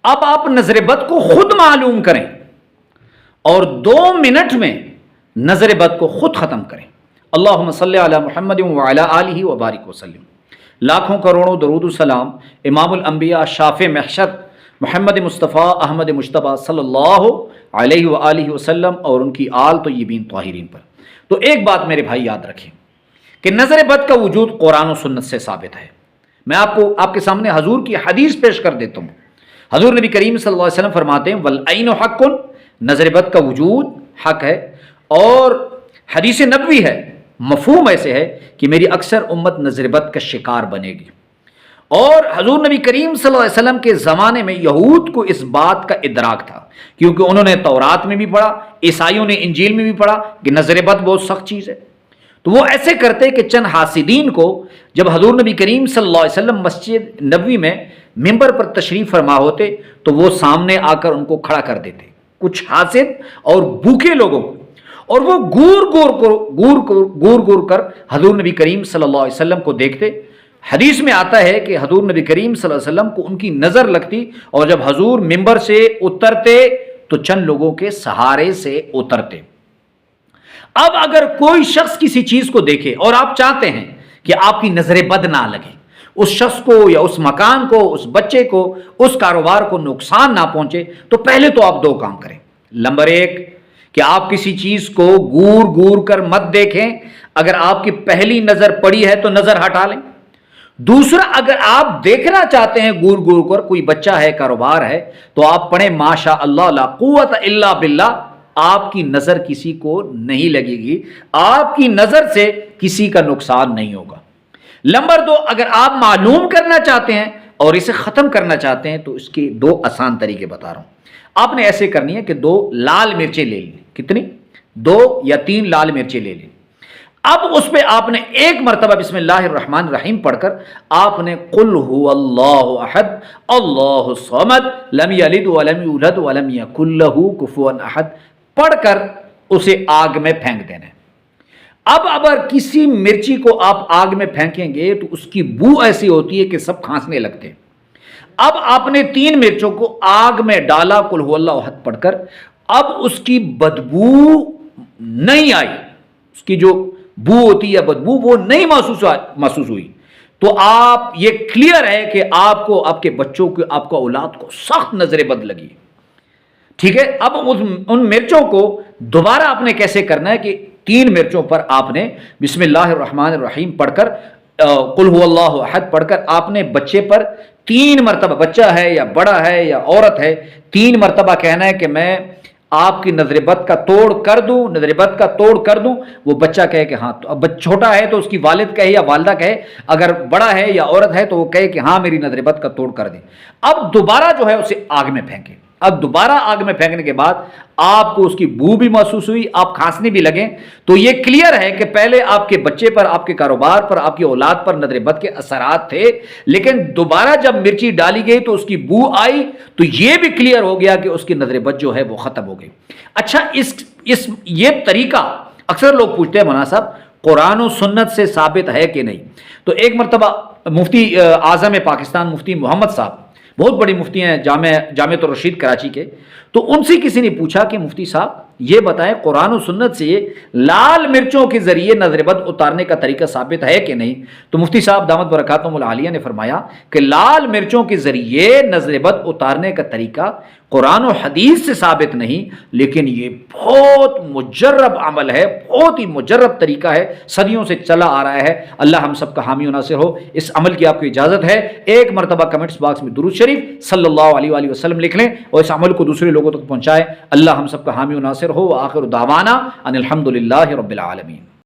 اب آپ نظر بد کو خود معلوم کریں اور 2 منٹ میں نظر بد کو خود ختم کریں۔ اللہم صلی علی محمد وعلی آلہ وبارک وسلم۔ لاکھوں کروڑوں درود و سلام امام الانبیاء شافع محشر محمد مصطفیٰ احمد مجتبیٰ صلی اللہ علیہ وآلہ وسلم اور ان کی آل طیبین طاہرین پر۔ تو ایک بات میرے بھائی یاد رکھیں کہ نظر بد کا وجود قرآن و سنت سے ثابت ہے۔ میں آپ کے سامنے حضور کی حدیث پیش کر دیتا ہوں۔ حضور نبی کریم صلی اللہ علیہ وسلم فرماتے ہیں والعین حق، نظر بد کا وجود حق ہے، اور حدیث نبوی ہے، مفہوم ایسے ہے کہ میری اکثر امت نظر بد کا شکار بنے گی۔ اور حضور نبی کریم صلی اللہ علیہ وسلم کے زمانے میں یہود کو اس بات کا ادراک تھا، کیونکہ انہوں نے تورات میں بھی پڑھا، عیسائیوں نے انجیل میں بھی پڑھا کہ نظر بد بہت سخت چیز ہے۔ تو وہ ایسے کرتے کہ چند حاسدین کو جب حضور نبی کریم صلی اللہ علیہ وسلم مسجد نبوی میں ممبر پر تشریف فرما ہوتے تو وہ سامنے آ کر ان کو کھڑا کر دیتے، کچھ حاسد اور بھوکے لوگوں کو، اور وہ گور گور کر حضور نبی کریم صلی اللہ علیہ وسلم کو دیکھتے۔ حدیث میں آتا ہے کہ حضور نبی کریم صلی اللہ علیہ وسلم کو ان کی نظر لگتی، اور جب حضور ممبر سے اترتے تو چند لوگوں کے سہارے سے اترتے۔ اب اگر کوئی شخص کسی چیز کو دیکھے اور آپ چاہتے ہیں کہ آپ کی نظر بد نہ لگے، اس شخص کو یا اس مکان کو، اس بچے کو، اس کاروبار کو نقصان نہ پہنچے، تو پہلے تو آپ 2 کام کریں۔ نمبر 1 کہ آپ کسی چیز کو گور کر مت دیکھیں، اگر آپ کی پہلی نظر پڑی ہے تو نظر ہٹا لیں۔ دوسرا، اگر آپ دیکھنا چاہتے ہیں گور کر، کوئی بچہ ہے، کاروبار ہے، تو آپ پڑھیں ماشاء اللہ لا قوت الا باللہ، آپ کی نظر کسی کو نہیں لگے گی، آپ کی نظر سے کسی کا نقصان نہیں ہوگا۔ نمبر 2، اگر آپ معلوم کرنا چاہتے ہیں اور اسے ختم کرنا چاہتے ہیں تو اس کے 2 آسان طریقے بتا رہا ہوں۔ آپ نے ایسے کرنی ہے کہ 2 لال مرچیں لے لیں، کتنی؟ 2 یا 3 لال مرچیں لے لیں۔ اب اس پہ آپ نے 1 مرتبہ بسم اللہ الرحمن الرحیم پڑھ کر آپ نے قل هو اللہ احد اللہ الصمد لم یلد ولم یولد ولم یکن له کفوا احد پڑھ کر اسے آگ میں پھینک دینا ہے۔ اب اگر کسی مرچی کو آپ آگ میں پھینکیں گے تو اس کی بو ایسی ہوتی ہے کہ سب کھانسنے لگتے ہیں۔ اب آپ نے 3 مرچوں کو آگ میں ڈالا قل هو اللہ احد پڑھ کر، اب اس کی بدبو نہیں آئی، اس کی جو بو ہوتی ہے بدبو وہ نہیں محسوس ہوئی، تو آپ یہ کلیئر ہے کہ آپ کو، آپ کے بچوں کو، آپ کا اولاد کو سخت نظر بد لگی۔ ٹھیک ہے، اب ان مرچوں کو دوبارہ آپ نے کیسے کرنا ہے کہ 3 مرچوں پر آپ نے بسم اللہ الرحمن الرحیم پڑھ کر قل هو اللہ احد پڑھ کر آپ نے بچے پر 3 مرتبہ، بچہ ہے یا بڑا ہے یا عورت ہے، 3 مرتبہ کہنا ہے کہ میں آپ کی نظر بد کا توڑ کر دوں، نظر بد کا توڑ کر دوں۔ وہ بچہ کہے کہ ہاں، اب چھوٹا ہے تو اس کی والد کہے یا والدہ کہے، اگر بڑا ہے یا عورت ہے تو وہ کہے کہ ہاں میری نظر بد کا توڑ کر دیں۔ اب دوبارہ جو ہے اسے آگ میں پھینکیں۔ اب دوبارہ آگ میں پھینکنے کے بعد آپ کو اس کی بو بھی محسوس ہوئی، آپ کھانسنے بھی لگیں، تو یہ کلیئر ہے کہ پہلے آپ کے بچے پر، آپ کے کاروبار پر، آپ کی اولاد پر نظر بد کے اثرات تھے، لیکن دوبارہ جب مرچی ڈالی گئی تو اس کی بو آئی، تو یہ بھی کلیئر ہو گیا کہ اس کی نظر بد جو ہے وہ ختم ہو گئی۔ اچھا، یہ طریقہ اکثر لوگ پوچھتے ہیں مولانا صاحب قرآن و سنت سے ثابت ہے کہ نہیں؟ تو ایک مرتبہ مفتی اعظم پاکستان مفتی محمد صاحب، بہت بڑی مفتی ہیں جامعۃ الرشید کراچی کے، تو ان سے کسی نے پوچھا کہ مفتی صاحب یہ بتائیں قرآن و سنت سے لال مرچوں کے ذریعے نظر بد اتارنے کا طریقہ ثابت ہے کہ نہیں؟ تو مفتی صاحب دامت برکاتہم العالیہ نے فرمایا کہ لال مرچوں کے ذریعے نظر بد اتارنے کا طریقہ قرآن و حدیث سے ثابت نہیں، لیکن یہ بہت مجرب عمل ہے، بہت ہی مجرب طریقہ ہے، صدیوں سے چلا آ رہا ہے۔ اللہ ہم سب کا حامی و ناصر ہو۔ اس عمل کی آپ کو اجازت ہے، 1 مرتبہ کمنٹس باکس میں درود شریف صلی اللہ علیہ وآلہ وسلم لکھ لیں اور اس عمل کو دوسرے لوگوں تک پہنچائیں۔ اللہ ہم سب کا حامی و ناصر ہو۔ وآخر دعوانا ان الحمد للہ رب العالمین۔